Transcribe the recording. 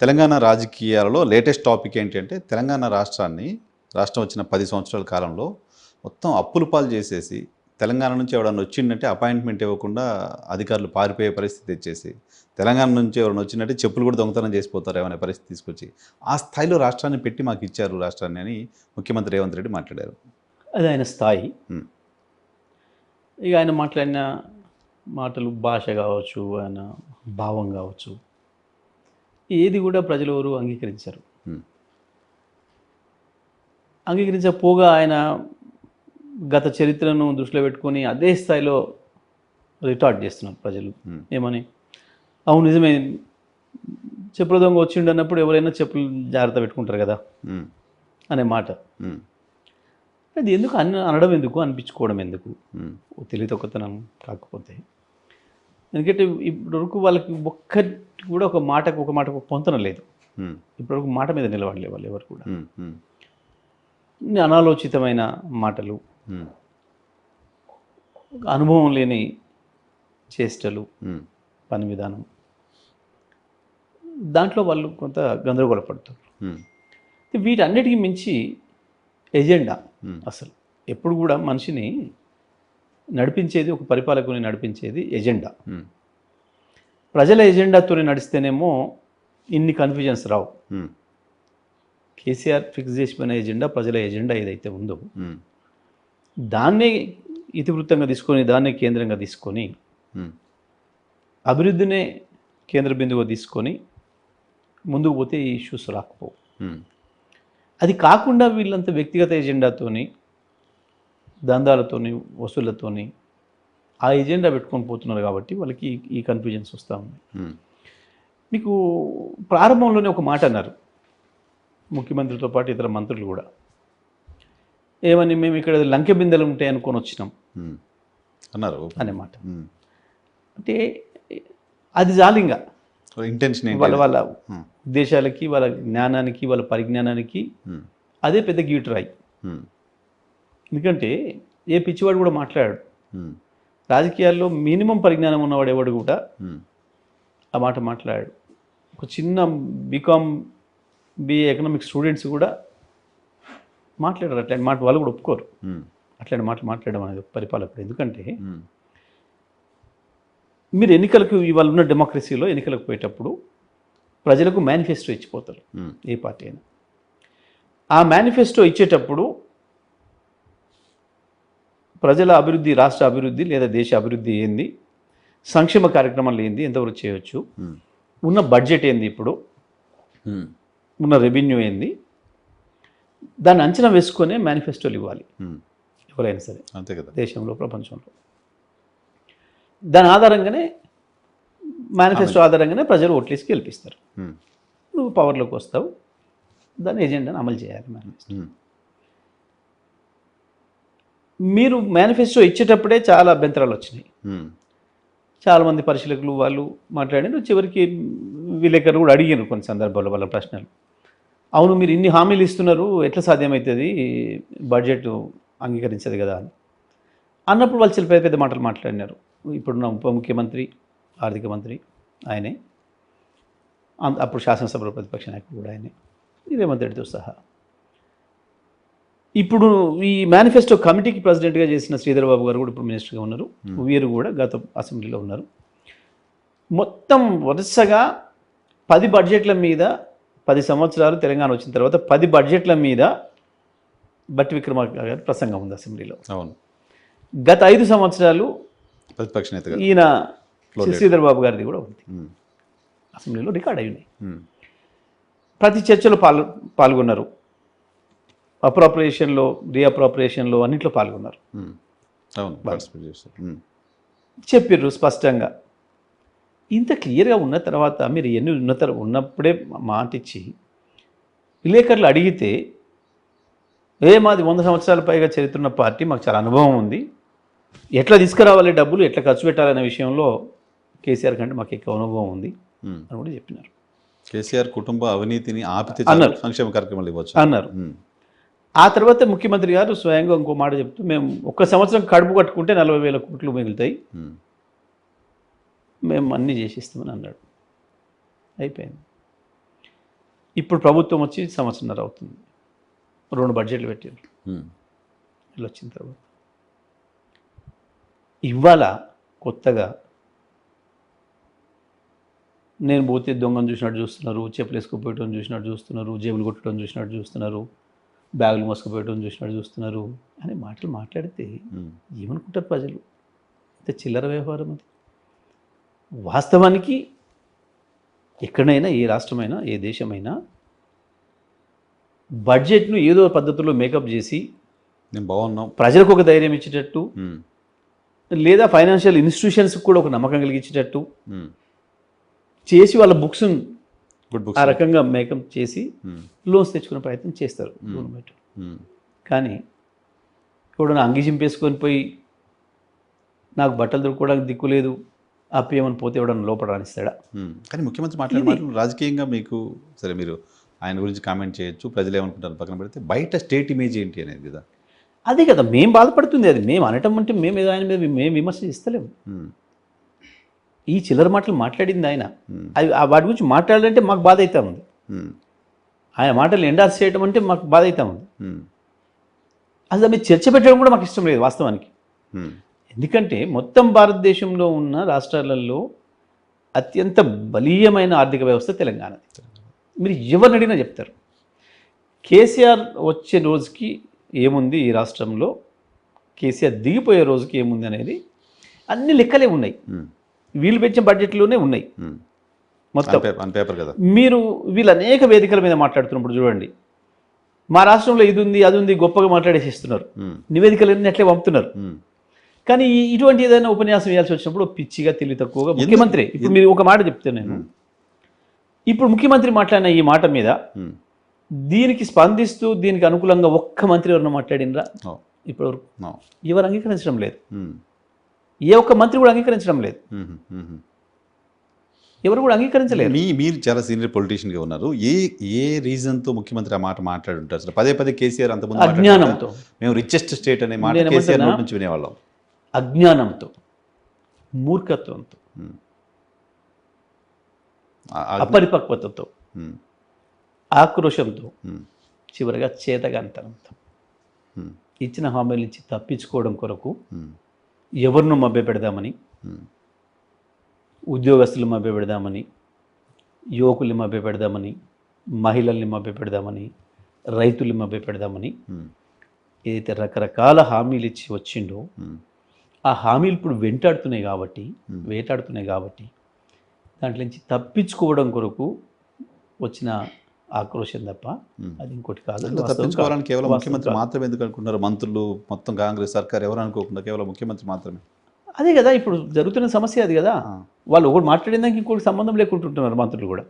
తెలంగాణ రాజకీయాలలో latest topic ఏంటంటే తెలంగాణ రాష్ట్రం వచ్చిన 10 సంవత్సరాల కాలంలో మొత్తం అప్పుల పాలు చేసేసి తెలంగాణ నుంచి ఎవడన్నా వచ్చిందంటే అపాయింట్మెంట్ ఇవ్వకుండా అధికారులు పారిపోయే పరిస్థితి తెచ్చేసి తెలంగాణ నుంచి ఎవరైనా వచ్చిందంటే చెప్పులు కూడా దొంగతనం చేసిపోతారు ఏమనే పరిస్థితి తీసుకొచ్చి ఆ స్థాయిలో రాష్ట్రాన్ని పెట్టి మాకు ఇచ్చారు రాష్ట్రాన్ని అని ముఖ్యమంత్రి రేవంత్ రెడ్డి మాట్లాడారు. అది ఆయన స్థాయి. ఇక ఆయన మాట్లాడిన మాటలు భాష కావచ్చు, ఆయన భావం కావచ్చు, ఏది కూడా ప్రజలు ఎవరు అంగీకరించారు. అంగీకరించకపోగా ఆయన గత చరిత్రను దృష్టిలో పెట్టుకొని అదే స్థాయిలో రిటార్ట్ చేస్తున్నారు ప్రజలు. ఏమని, అవును నిజమే, చెప్పుల దొంగ వచ్చిండు అన్నప్పుడు ఎవరైనా చెప్పులు జాగ్రత్త పెట్టుకుంటారు కదా అనే మాట. అది ఎందుకు అనడం ఎందుకు, అనిపించుకోవడం ఎందుకు, తెలివితక్కువతనం కాకపోతే. ఎందుకంటే ఇప్పటివరకు వాళ్ళకి ఒక్కటి కూడా ఒక మాటకు పొంతన లేదు. ఇప్పటివరకు మాట మీద నిలబడలే వాళ్ళు ఎవరు కూడా. అనాలోచితమైన మాటలు, అనుభవం లేని చేష్టలు, పని విధానం, దాంట్లో వాళ్ళు కొంత గందరగోళపడుతారు. వీటన్నిటికీ మించి ఎజెండా. అసలు ఎప్పుడు కూడా మనిషిని నడిపించేది, ఒక పరిపాలకుని నడిపించేది ఎజెండా. ప్రజల ఎజెండాతో నడిస్తేనేమో ఇన్ని కన్ఫ్యూజన్స్ రావు. కేసీఆర్ ఫిక్స్ చేసిపోయిన ఎజెండా, ప్రజల ఎజెండా ఏదైతే ఉందో దాన్నే ఇతివృత్తంగా తీసుకొని, దాన్నే కేంద్రంగా తీసుకొని, అభివృద్ధినే కేంద్ర బిందువుగా తీసుకొని ముందుకు పోతే ఈ ఇష్యూస్ రాకపోవు. అది కాకుండా వీళ్ళంతా వ్యక్తిగత ఎజెండాతోని, దందాలతోని, వసూళ్లతోని ఆ ఎజెండా పెట్టుకొని పోతున్నారు కాబట్టి వాళ్ళకి ఈ కన్ఫ్యూజన్స్ వస్తూ ఉన్నాయి. మీకు ప్రారంభంలోనే ఒక మాట అన్నారు ముఖ్యమంత్రితో పాటు ఇతర మంత్రులు కూడా. ఏమని, మేము ఇక్కడ లంకె బిందెలు ఉంటాయి అనుకొని వచ్చినాం అన్నారు అనే మాట. అంటే అది జాలింగా ఇంటెన్షన్ వాళ్ళ ఉద్దేశాలకి, వాళ్ళ జ్ఞానానికి, వాళ్ళ పరిజ్ఞానానికి అదే పెద్ద గీటురాయి. ఎందుకంటే ఏ పిచ్చివాడు కూడా మాట్లాడాడు. రాజకీయాల్లో మినిమం పరిజ్ఞానం ఉన్నవాడు ఎవడు కూడా ఆ మాట మాట్లాడాడు. ఒక చిన్న బీకామ్, బిఏ ఎకనామిక్స్ స్టూడెంట్స్ కూడా మాట్లాడారు అట్లాంటి మాట. వాళ్ళు కూడా ఒప్పుకోరు అట్లాంటి మాటలు మాట్లాడడం అనేది పరిపాలకుడు. ఎందుకంటే మీరు ఎన్నికలకు, ఇవాళ ఉన్న డెమోక్రసీలో ఎన్నికలకు పోయేటప్పుడు ప్రజలకు మేనిఫెస్టో ఇచ్చిపోతారు ఏ పార్టీ అయినా. ఆ మేనిఫెస్టో ఇచ్చేటప్పుడు ప్రజల అభివృద్ధి, రాష్ట్ర అభివృద్ధి లేదా దేశ అభివృద్ధి ఏంది, సంక్షేమ కార్యక్రమాలు ఏంది, ఎంతవరకు చేయవచ్చు, ఉన్న బడ్జెట్ ఏంది, ఇప్పుడు ఉన్న రెవెన్యూ ఏంది, దాన్ని అంచనా వేసుకునే మేనిఫెస్టోలు ఇవ్వాలి ఎవరైనా సరే, అంతే కదా, దేశంలో ప్రపంచంలో. దాని ఆధారంగానే, మేనిఫెస్టో ఆధారంగానే ప్రజలు ఓట్లేసి గెలిపిస్తారు. నువ్వు పవర్లోకి వస్తావు, దాని ఎజెండాను అమలు చేయాలి మేనిఫెస్టో. మీరు మేనిఫెస్టో ఇచ్చేటప్పుడే చాలా అభ్యంతరాలు వచ్చినాయి. చాలామంది పరిశీలకులు వాళ్ళు మాట్లాడారు. చివరికి విలేకరులు కూడా అడిగారు కొన్ని సందర్భాల్లో వాళ్ళ ప్రశ్నలు. అవును, మీరు ఇన్ని హామీలు ఇస్తున్నారు, ఎట్లా సాధ్యమవుతుంది, బడ్జెట్ అంగీకరించదు కదా అని అన్నప్పుడు వాళ్ళు చాలా పెద్ద పెద్ద మాటలు మాట్లాడినారు. ఇప్పుడున్న ఉప ముఖ్యమంత్రి, ఆర్థిక మంత్రి ఆయనే, అప్పుడు శాసనసభలో ప్రతిపక్ష నాయకుడు కూడా ఆయనే, రేవంత్ రెడ్డితో సహా. ఇప్పుడు ఈ మేనిఫెస్టో కమిటీకి ప్రెసిడెంట్గా చేసిన శ్రీధర్ బాబు గారు కూడా ఇప్పుడు మినిస్టర్గా ఉన్నారు. వీరు కూడా గత అసెంబ్లీలో ఉన్నారు. మొత్తం వరుసగా 10 బడ్జెట్ల మీద, 10 సంవత్సరాలు తెలంగాణ వచ్చిన తర్వాత 10 బడ్జెట్ల మీద బట్టి విక్రమార్క గారి ప్రసంగం ఉంది అసెంబ్లీలో. అవును, గత 5 సంవత్సరాలు ప్రతిపక్ష నేతగా ఈయన శ్రీధర్ బాబు గారిది కూడా ఉంది, అసెంబ్లీలో రికార్డ్ అయ్యి ఉన్నాయి. ప్రతి చర్చలో పాల్గొన్నారు. అప్రాప్రియేషన్లో, రీఅప్రాప్రియేషన్లో అన్నింటిలో పాల్గొన్నారు. చెప్పిర్రు స్పష్టంగా. ఇంత క్లియర్గా ఉన్న తర్వాత మీరు ఎన్ని ఉన్నప్పుడే మాట ఇచ్చి విలేకరులు అడిగితే, మాది 100 సంవత్సరాల పైగా చరిత్ర ఉన్న పార్టీ, మాకు చాలా అనుభవం ఉంది, ఎట్లా తీసుకురావాలి డబ్బులు, ఎట్లా ఖర్చు పెట్టాలనే విషయంలో కేసీఆర్ కంటే మాకు ఎక్కువ అనుభవం ఉంది అని కూడా చెప్పినారు. కేసీఆర్ కుటుంబ అవినీతిని ఆపితే సంక్షేమ కార్యక్రమాలు ఇవ్వచ్చు అన్నారు. ఆ తర్వాత ముఖ్యమంత్రి గారు స్వయంగా ఇంకో మాట చెప్తూ, మేము 1 సంవత్సరం కడుపు కట్టుకుంటే 40,000 కోట్లు మిగులుతాయి, మేము అన్నీ చేసిస్తామని అన్నాడు. అయిపోయింది. ఇప్పుడు ప్రభుత్వం వచ్చి సంవత్సరంన్నర అవుతుంది, 2 బడ్జెట్లు పెట్టారు వీళ్ళు వచ్చిన తర్వాత. ఇవాళ కొత్తగా నేను పోతే దొంగను చూసినట్టు చూస్తున్నారు, చెప్పులు వేసుకుపోయటం చూసినట్టు చూస్తున్నారు, జేబులు కొట్టడం చూసినట్టు చూస్తున్నారు, బ్యాగులు మోసుకుపోయటం చూసినట్టు చూస్తున్నారు అనే మాటలు మాట్లాడితే ఏమనుకుంటారు ప్రజలు? ఇంత చిల్లర వ్యవహారం అది. వాస్తవానికి ఎక్కడైనా, ఏ రాష్ట్రమైనా, ఏ దేశమైనా బడ్జెట్ను ఏదో పద్ధతిలో మేకప్ చేసి నేను బాగున్నాం, ప్రజలకు ఒక ధైర్యం ఇచ్చేటట్టు, లేదా ఫైనాన్షియల్ ఇన్స్టిట్యూషన్స్కి కూడా ఒక నమ్మకం కలిగించేటట్టు చేసి వాళ్ళ బుక్స్ గుడ్ ఆ బుక్స్. రకంగా మేకప్ చేసి లోన్స్ తెచ్చుకునే ప్రయత్నం చేస్తారు గవర్నమెంట్. కానీ ఇప్పుడు అంగి చింపేసుకొని పోయి నాకు బట్టలు దొరుకుకోవడానికి దిక్కు లేదు అప్పేమని పోతే ఎవడన్నా లోపల రానిస్తాడా? కానీ ముఖ్యమంత్రి మాట్లాడే మాటలు రాజకీయంగా మీకు సరే, మీరు ఆయన గురించి కామెంట్ చేయొచ్చు, ప్రజలు ఏమనుకుంటారు పక్కన పెడితే, బయట స్టేట్ ఇమేజ్ ఏంటి అనేది కదా. అదే కదా మేము బాధపడుతుంది. అది మేము అనటం అంటే మేము ఏదో ఆయన మీద మేము విమర్శ ఇస్తలేము. ఈ చిల్లర మాటలు మాట్లాడింది ఆయన, అవి వాటి గురించి మాట్లాడాలంటే మాకు బాధ అవుతా ఉంది. ఆయన మాటలు ఎండార్స్ చేయడం అంటే మాకు బాధ అవుతా ఉంది. అసలు మీరు చర్చ పెట్టడం కూడా మాకు ఇష్టం లేదు వాస్తవానికి. ఎందుకంటే మొత్తం భారతదేశంలో ఉన్న రాష్ట్రాలలో అత్యంత బలీయమైన ఆర్థిక వ్యవస్థ తెలంగాణది. మీరు ఎవరిని అడిగినా చెప్తారు. కేసీఆర్ వచ్చే రోజుకి ఏముంది ఈ రాష్ట్రంలో, కేసీఆర్ దిగిపోయే రోజుకి ఏముంది అనేది అన్ని లెక్కలే ఉన్నాయి. వీళ్ళు పెంచిన బడ్జెట్లోనే ఉన్నాయి మొత్తం ఆన్ పేపర్ కదా. మీరు వీళ్ళు అనేక వేదికల మీద మాట్లాడుతున్నప్పుడు చూడండి, మా రాష్ట్రంలో ఇది ఉంది అది ఉంది గొప్పగా మాట్లాడేసిస్తున్నారు, నివేదికలన్నీ అట్లే పంపుతున్నారు. కానీ ఇటువంటి ఏదైనా ఉపన్యాసం ఇవ్వాల్సి వచ్చినప్పుడు పిచ్చిగా తెలివి తక్కువగా ముఖ్యమంత్రి, ఇప్పుడు మీరు ఒక మాట చెప్తే నేను ఇప్పుడు ముఖ్యమంత్రి మాట్లాడిన ఈ మాట మీద దీనికి స్పందిస్తూ దీనికి అనుకూలంగా ఒక్క మంత్రి ఎవరన్నా మాట్లాడినరా? ఇప్పుడు ఎవరు అంగీకరించడం లేదు. ఏ ఒక్క మంత్రి కూడా అంగీకరించడం లేదు. ఎవరు కూడా అంగీకరించలేరు. మీరు చాలా సీనియర్ పొలిటీషియన్గా ఉన్నారు. ఏ రీజన్తో ముఖ్యమంత్రి ఆ మాట మాట్లాడి ఉంటారు? అసలు పదే పదే కేసీఆర్ అంతకుముందు అజ్ఞానంతో, మేము రిచెస్ట్ స్టేట్ అనే మాట కేసీఆర్ నోటి నుంచి వినేవాళ్ళం. అజ్ఞానంతో, మూర్ఖత్వంతో, అపరిపక్వతతో, ఆక్రోశంతో, చివరిగా చేతగాంతనంతో ఇచ్చిన హామీల నుంచి తప్పించుకోవడం కొరకు ఎవరిను మభ్యపెడదామని, ఉద్యోగస్తులు మభ్యపెడదామని, యువకుల్ని మభ్యపెడదామని, మహిళల్ని మభ్యపెడదామని, రైతుల్ని మభ్యపెడదామని ఏదైతే రకరకాల హామీలు ఇచ్చి వచ్చిండో ఆ హామీలు ఇప్పుడు వేటాడుతున్నాయి కాబట్టి దాంట్లో నుంచి తప్పించుకోవడం కొరకు వచ్చిన ఆక్రోశం తప్ప అది ఇంకోటి కాదు. తప్పించుకోవాలని కేవలం ముఖ్యమంత్రి మాత్రమే ఎందుకు అనుకుంటున్నారు? మంత్రులు మొత్తం కాంగ్రెస్ సర్కార్ ఎవరు అనుకోకుండా కేవలం ముఖ్యమంత్రి మాత్రమే. అదే కదా ఇప్పుడు జరుగుతున్న సమస్య అది కదా. వాళ్ళు ఒకటి మాట్లాడిన దానికి ఇంకోటి సంబంధం లేకుంటుంటున్నారు మంత్రులు కూడా.